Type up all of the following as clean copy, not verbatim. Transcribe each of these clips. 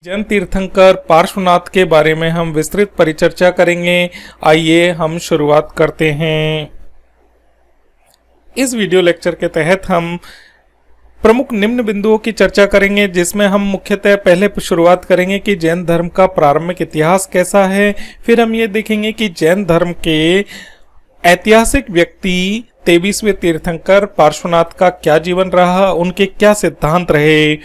जैन तीर्थंकर पार्श्वनाथ के बारे में हम विस्तृत परिचर्चा करेंगे। आइए हम शुरुआत करते हैं। इस वीडियो लेक्चर के तहत हम प्रमुख निम्न बिंदुओं की चर्चा करेंगे, जिसमें हम मुख्यतः पहले शुरुआत करेंगे कि जैन धर्म का प्रारंभिक इतिहास कैसा है। फिर हम ये देखेंगे कि जैन धर्म के ऐतिहासिक व्यक्ति 23वें तीर्थंकर पार्श्वनाथ का क्या जीवन रहा, उनके क्या सिद्धांत रहे।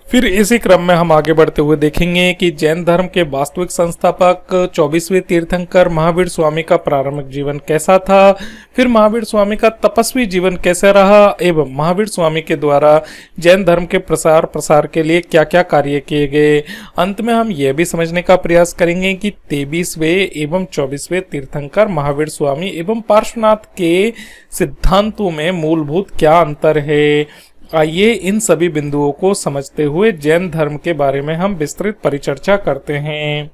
फिर इसी क्रम में हम आगे बढ़ते हुए देखेंगे कि जैन धर्म के वास्तविक संस्थापक 24वें तीर्थंकर महावीर स्वामी का प्रारंभिक जीवन कैसा था। फिर महावीर स्वामी का तपस्वी जीवन कैसा रहा एवं महावीर स्वामी के द्वारा जैन धर्म के प्रसार के लिए क्या क्या कार्य किए गए। अंत में हम यह भी समझने का प्रयास करेंगे कि 23वें एवं 24वें तीर्थंकर महावीर स्वामी एवं पार्श्वनाथ के सिद्धांतों में मूलभूत क्या अंतर है। आइए इन सभी बिंदुओं को समझते हुए जैन धर्म के बारे में हम विस्तृत परिचर्चा करते हैं।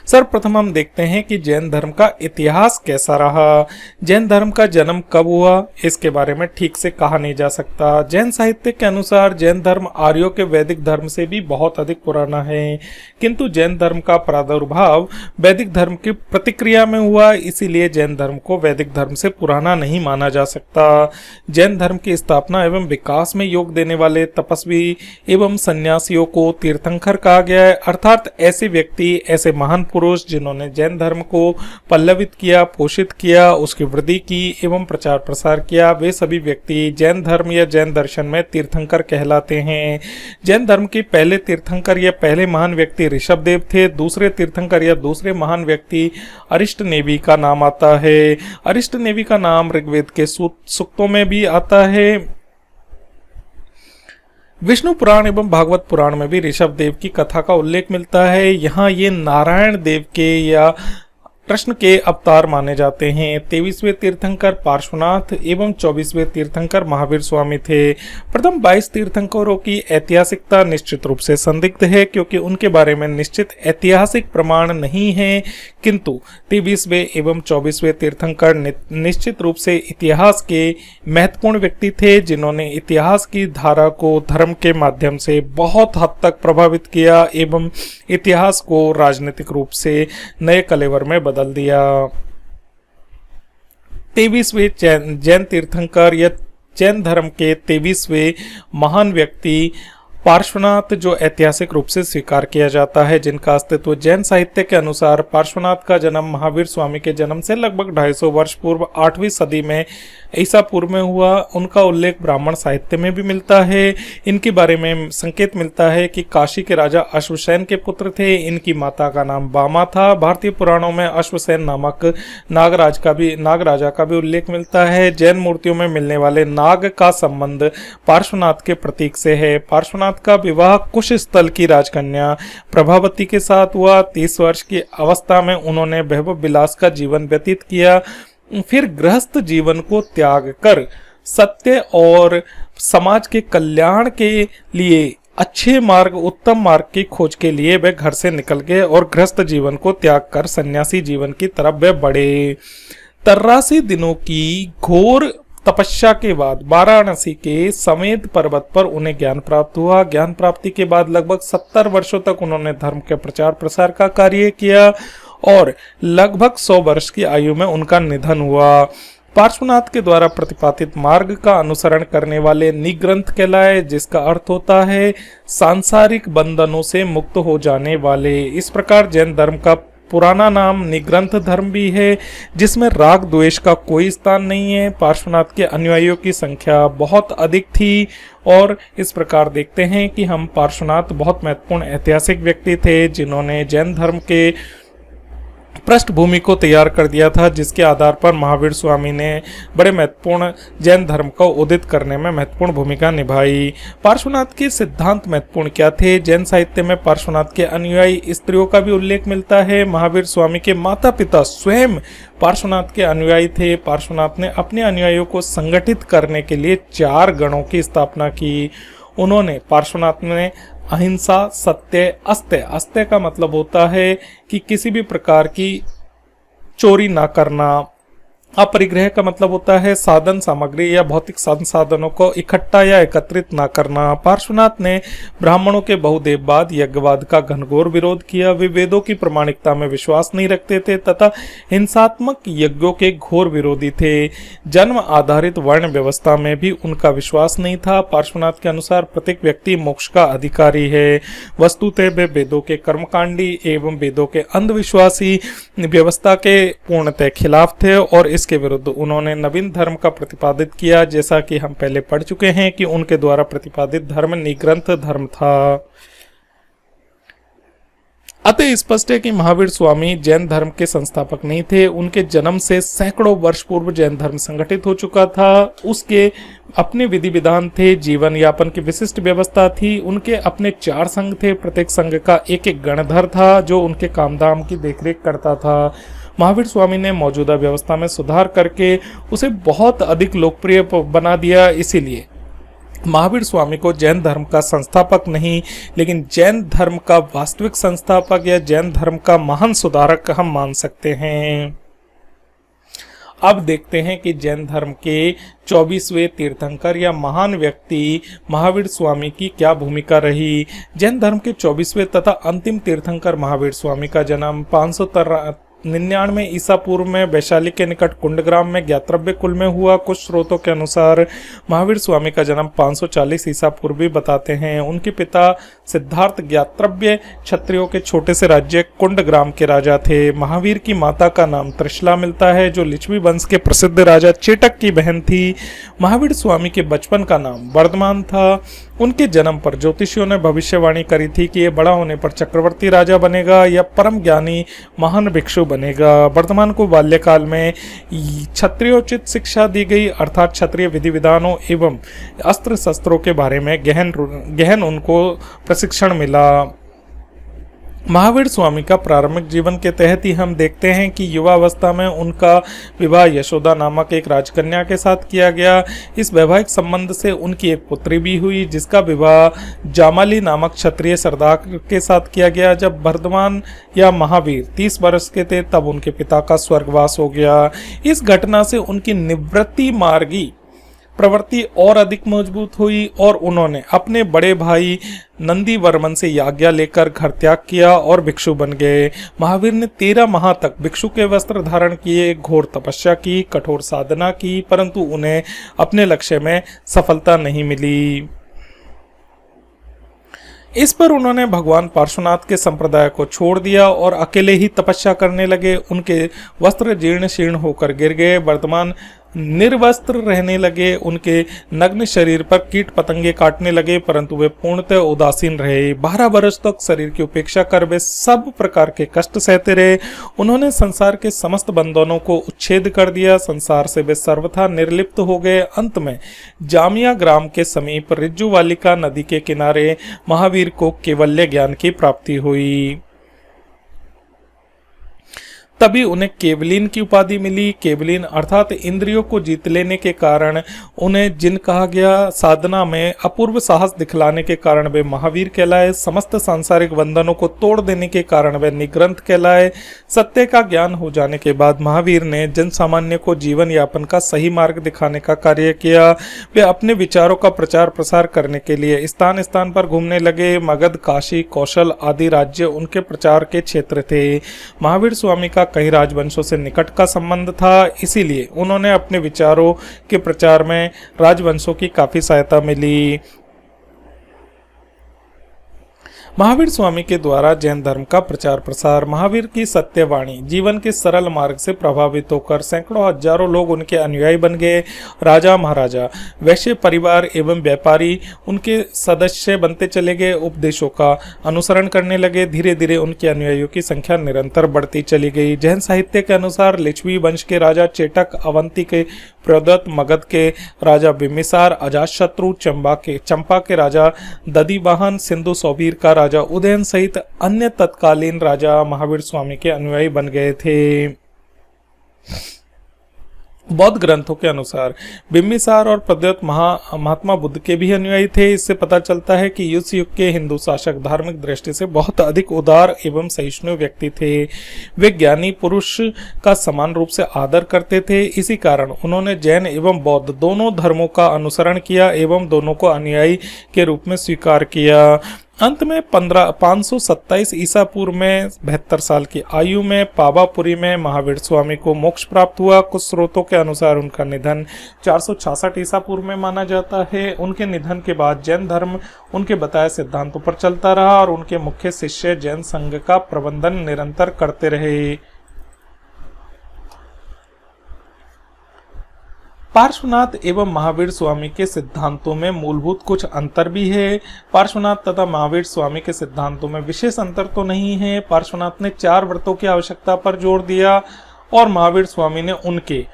सर्वप्रथम हम देखते हैं कि जैन धर्म का इतिहास कैसा रहा। जैन धर्म का जन्म कब हुआ, इसके बारे में ठीक से कहा नहीं जा सकता। जैन साहित्य के अनुसार जैन धर्म आर्यों के वैदिक धर्म से भी बहुत अधिक पुराना है, किंतु जैन धर्म का प्रादुर्भाव वैदिक धर्म की प्रतिक्रिया में हुआ, इसीलिए जैन धर्म को वैदिक धर्म से पुराना नहीं माना जा सकता। जैन धर्म की स्थापना एवं विकास में योग देने वाले तपस्वी एवं सन्यासियों को तीर्थंकर कहा गया है, अर्थात ऐसे व्यक्ति, ऐसे महान पुरुष जिन्होंने जैन धर्म को पल्लवित किया, पोषित किया, उसकी वृद्धि की एवं प्रचार प्रसार किया, वे सभी व्यक्ति जैन धर्म या जैन दर्शन में तीर्थंकर कहलाते हैं। जैन धर्म के पहले तीर्थंकर या पहले महान व्यक्ति ऋषभदेव थे। दूसरे तीर्थंकर या दूसरे महान व्यक्ति अरिष्टनेमि का नाम आता है। अरिष्टनेमि का नाम ऋग्वेद के सूक्तों में भी आता है। विष्णु पुराण एवं भागवत पुराण में भी ऋषभ देव की कथा का उल्लेख मिलता है। यहाँ ये नारायण देव के या कृष्ण के अवतार माने जाते हैं। 23वें तीर्थंकर पार्श्वनाथ एवं 24वें तीर्थंकर महावीर स्वामी थे। प्रथम 22 तीर्थंकरों की ऐतिहासिकता निश्चित रूप से संदिग्ध है, क्योंकि उनके बारे में निश्चित ऐतिहासिक प्रमाण नहीं है, किंतु 23वें एवं 24वें तीर्थंकर निश्चित रूप से इतिहास के महत्वपूर्ण व्यक्ति थे, जिन्होंने इतिहास की धारा को धर्म के माध्यम से बहुत हद तक प्रभावित किया एवं इतिहास को राजनीतिक रूप से नए कलेवर में बदल दिया। 23वें जैन तीर्थंकर या जैन धर्म के 23वें महान व्यक्ति पार्श्वनाथ, जो ऐतिहासिक रूप से स्वीकार किया जाता है, जिनका अस्तित्व जैन साहित्य के अनुसार पार्श्वनाथ का जन्म महावीर स्वामी के जन्म से लगभग 250 वर्ष पूर्व 8वीं सदी में ईसा पूर्व में हुआ। उनका उल्लेख ब्राह्मण साहित्य में भी मिलता है। इनके बारे में संकेत मिलता है कि काशी के राजा अश्वसेन के पुत्र थे। इनकी माता का नाम बामा था। भारतीय पुराणों में अश्वसेन नामक नागराजा का भी उल्लेख मिलता है। जैन मूर्तियों में मिलने वाले नाग का संबंध पार्श्वनाथ के प्रतीक से है। पार्श्वनाथ का विवाह कुश स्थल की राजकन्या प्रभावती के साथ हुआ। 30 वर्ष की अवस्था में उन्होंने वैभव विलास का जीवन व्यतीत किया। फिर गृहस्थ जीवन को त्याग कर सत्य और समाज के कल्याण के लिए अच्छे मार्ग, उत्तम मार्ग की खोज के लिए वे घर से निकल गए और गृहस्थ जीवन को त्याग कर सन्यासी जीवन की तरफ वे बढ़े। 83 दिनों की घोर तपस्या के बाद वाराणसी के समेत पर्वत पर उन्हें ज्ञान प्राप्त हुआ। ज्ञान प्राप्ति के बाद लगभग 70 वर्षों तक उन्होंने धर्म के प्रचार प्रसार का कार्य किया और लगभग 100 वर्ष की आयु में उनका निधन हुआ। पार्श्वनाथ के द्वारा प्रतिपादित मार्ग का अनुसरण करने वाले निग्रंथ कहलाए, जिसका अर्थ होता है सांसारिक बंधनों से मुक्त हो जाने वाले। इस प्रकार जैन धर्म का पुराना नाम निग्रंथ धर्म भी है, जिसमें राग द्वेष का कोई स्थान नहीं है। पार्श्वनाथ के अनुयायियों की संख्या बहुत अधिक थी और इस प्रकार देखते हैं कि हम पार्श्वनाथ बहुत महत्वपूर्ण ऐतिहासिक व्यक्ति थे, जिन्होंने जैन धर्म के पृष्ठभूमि को तैयार कर दिया था, जिसके आधार पर महावीर स्वामी ने बड़े महत्वपूर्ण जैन धर्म को उदित करने में महत्वपूर्ण भूमिका निभाई। पार्श्वनाथ के सिद्धांत महत्वपूर्ण क्या थे? जैन साहित्य में पार्श्वनाथ के अनुयायी स्त्रियों का भी उल्लेख मिलता है। महावीर स्वामी के माता पिता स्वयं पार्श्वनाथ के अनुयायी थे। पार्श्वनाथ ने अपने अनुयायियों को संगठित करने के लिए 4 गणों की स्थापना की। पार्श्वनाथ ने अहिंसा, सत्य, अस्त्य का मतलब होता है कि किसी भी प्रकार की चोरी ना करना, अपरिग्रह का मतलब होता है साधन सामग्री या भौतिक संसाधनों को इकट्ठा या एकत्रित न करना। पार्श्वनाथ ने ब्राह्मणों के बहुदेववाद यज्ञवाद का घनघोर विरोध किया। वे वेदों की प्रामाणिकता में विश्वास नहीं रखते थे तथा हिंसात्मक यज्ञों के घोर विरोधी थे। जन्म आधारित वर्ण व्यवस्था में भी उनका विश्वास नहीं था। पार्श्वनाथ के अनुसार प्रत्येक व्यक्ति मोक्ष का अधिकारी है। वस्तुतः वे वेदों के कर्मकांडी एवं वेदों के अंधविश्वासी व्यवस्था के पूर्णतः खिलाफ थे और इसके विरुद्ध उन्होंने नवीन धर्म का प्रतिपादित किया। जैसा कि हम पहले पढ़ चुके हैं कि उनके द्वारा प्रतिपादित धर्म निग्रंथ धर्म था। अतः स्पष्ट है कि महावीर स्वामी जैन धर्म के संस्थापक नहीं थे। उनके जन्म से सैकड़ों वर्ष पूर्व जैन धर्म संगठित हो चुका था। उसके अपने विधि विधान थे, जीवन यापन की विशिष्ट व्यवस्था थी। उनके अपने 4 संघ थे। प्रत्येक संघ का एक एक गणधर था जो उनके कामधाम की देखरेख करता था। महावीर स्वामी ने मौजूदा व्यवस्था में सुधार करके उसे बहुत अधिक लोकप्रिय बना दिया। इसीलिए महावीर स्वामी को जैन धर्म का संस्थापक नहीं, लेकिन जैन धर्म का वास्तविक संस्थापक या जैन धर्म का महान सुधारक हम मान सकते हैं। अब देखते हैं कि जैन धर्म के 24वें तीर्थंकर या महान व्यक्ति महावीर स्वामी की क्या भूमिका रही। जैन धर्म के 24वें तथा अंतिम तीर्थंकर महावीर स्वामी का जन्म 599 ईसा पूर्व में वैशाली के निकट कुंडग्राम में ज्ञातृव्य कुल में हुआ। कुछ स्रोतों के अनुसार महावीर स्वामी का जन्म 540 ईसा पूर्व भी बताते हैं। उनके पिता सिद्धार्थ ज्ञातृव्य क्षत्रियों के छोटे से राज्य कुंडग्राम के राजा थे। महावीर की माता का नाम त्रिशला मिलता है जो लिच्छवी वंश के प्रसिद्ध राजा चेटक की बहन थी। महावीर स्वामी के बचपन का नाम वर्धमान था। उनके जन्म पर ज्योतिषियों ने भविष्यवाणी करी थी कि यह बड़ा होने पर चक्रवर्ती राजा बनेगा या परम ज्ञानी महान भिक्षु बनेगा। वर्धमान को बाल्यकाल में क्षत्रियोचित शिक्षा दी गई, अर्थात क्षत्रिय विधि विधानों एवं अस्त्र शस्त्रों के बारे में गहन उनको प्रशिक्षण मिला। महावीर स्वामी का प्रारंभिक जीवन के तहत ही हम देखते हैं कि युवावस्था में उनका विवाह यशोदा नामक एक राजकन्या के साथ किया गया। इस वैवाहिक संबंध से उनकी एक पुत्री भी हुई जिसका विवाह जामाली नामक क्षत्रिय सरदार के साथ किया गया। जब वर्धमान या महावीर 30 वर्ष के थे तब उनके पिता का स्वर्गवास हो गया। इस घटना से उनकी निवृत्ति मार्गी प्रवृत्ति और अधिक मजबूत हुई और उन्होंने अपने बड़े भाई नंदीवर्मन से आज्ञा लेकर घर त्याग किया और भिक्षु बन गए। महावीर ने 13 माह तक भिक्षु के वस्त्र धारण किए, घोर तपस्या की, कठोर साधना की, परंतु उन्हें अपने लक्ष्य में सफलता नहीं मिली। इस पर उन्होंने भगवान पार्श्वनाथ के संप्रदाय को छोड़ दिया और अकेले ही तपस्या करने लगे। उनके वस्त्र जीर्ण शीर्ण होकर गिर गए। वर्तमान निर्वस्त्र रहने लगे। उनके नग्न शरीर पर कीट पतंगे काटने लगे, परंतु वे पूर्णतः उदासीन रहे। 12 वर्ष तक शरीर की उपेक्षा कर वे सब प्रकार के कष्ट सहते रहे। उन्होंने संसार के समस्त बंधनों को उच्छेद कर दिया। संसार से वे सर्वथा निर्लिप्त हो गए। अंत में जामिया ग्राम के समीप रिज्जुवालिका नदी के किनारे महावीर को केवल्य ज्ञान की प्राप्ति हुई। तभी उन्हें केवलीन की उपाधि मिली। केवलीन अर्थात इंद्रियों को जीत लेने के कारण उन्हें जिन कहा गया। साधना में अपूर्व साहस दिखलाने के कारण वे महावीर कहलाए। समस्त सांसारिक बंधनों को तोड़ देने के कारण वे निग्रंथ कहलाए। सत्य का ज्ञान हो जाने के बाद महावीर ने जन सामान्य को जीवन यापन का सही मार्ग दिखाने का कार्य किया। वे अपने विचारों का प्रचार प्रसार करने के लिए स्थान स्थान पर घूमने लगे। मगध, काशी, कौशल आदि राज्य उनके प्रचार के क्षेत्र थे। महावीर स्वामी का कई राजवंशों से निकट का संबंध था, इसीलिए उन्होंने अपने विचारों के प्रचार में राजवंशों की काफी सहायता मिली। महावीर स्वामी के द्वारा जैन धर्म का प्रचार प्रसार। महावीर की सत्यवाणी जीवन के सरल मार्ग से प्रभावित होकर सैकड़ों हजारों लोग उनके अनुयायी बन गए। राजा महाराजा, वैश्य परिवार एवं व्यापारी उनके सदस्य बनते चले गए। उपदेशों का अनुसरण करने लगे। धीरे धीरे उनके अनुयायियों की संख्या निरंतर बढ़ती चली गई। जैन साहित्य के अनुसार लिच्छवी वंश के राजा चेटक, अवंती के प्रदत्त, मगध के राजा बिम्बिसार, अजातशत्रु, चंपा के राजा दधिवाहन, सिंधु सौबीर का राजा उदयन सहित अन्य तत्कालीन राजा महावीर स्वामी के अनुयायी बन गए थे। बौद्ध ग्रंथों के अनुसार बिंबिसार और प्रद्योत महात्मा बुद्ध के भी अनुयायी थे। इससे पता चलता है कि उस युग के हिंदू शासक धार्मिक दृष्टि से बहुत अधिक उदार एवं सहिष्णु व्यक्ति थे। वे ज्ञानी पुरुष का समान रूप से आदर करते थे। इसी कारण उन्होंने जैन एवं बौद्ध दोनों धर्मों का अनुसरण किया एवं दोनों को अनुयायी के रूप में स्वीकार किया। अंत में 527 ईसा पूर्व में 72 साल की आयु में पावापुरी में महावीर स्वामी को मोक्ष प्राप्त हुआ। कुछ स्रोतों के अनुसार उनका निधन 466 ईसा पूर्व में माना जाता है। उनके निधन के बाद जैन धर्म उनके बताए सिद्धांतों पर चलता रहा और उनके मुख्य शिष्य जैन संघ का प्रबंधन निरंतर करते रहे। पार्श्वनाथ एवं महावीर स्वामी के सिद्धांतों में मूलभूत कुछ अंतर भी है। पार्श्वनाथ तथा महावीर स्वामी के सिद्धांतों में विशेष अंतर तो नहीं है। पार्श्वनाथ ने 4 व्रतों की आवश्यकता पर जोर दिया और महावीर स्वामी ने उनके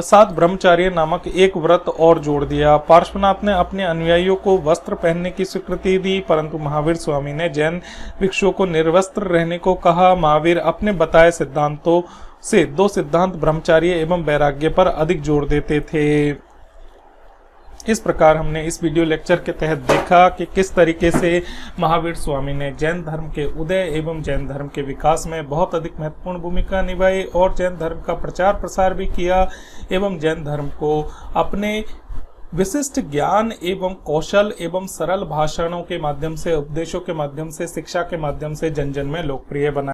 7 ब्रह्मचार्य नामक एक व्रत और जोड़ दिया। पार्श्वनाथ ने अपने अनुयायियों को वस्त्र पहनने की स्वीकृति दी, परंतु महावीर स्वामी ने जैन भिक्षुओं को निर्वस्त्र रहने को कहा। महावीर अपने बताए सिद्धांतों से 2 सिद्धांत ब्रह्मचार्य एवं वैराग्य पर अधिक जोर देते थे। इस प्रकार हमने इस वीडियो लेक्चर के तहत देखा कि किस तरीके से महावीर स्वामी ने जैन धर्म के उदय एवं जैन धर्म के विकास में बहुत अधिक महत्वपूर्ण भूमिका निभाई और जैन धर्म का प्रचार प्रसार भी किया एवं जैन धर्म को अपने विशिष्ट ज्ञान एवं कौशल एवं सरल भाषणों के माध्यम से, उपदेशों के माध्यम से, शिक्षा के माध्यम से जन जन में लोकप्रिय बनाया।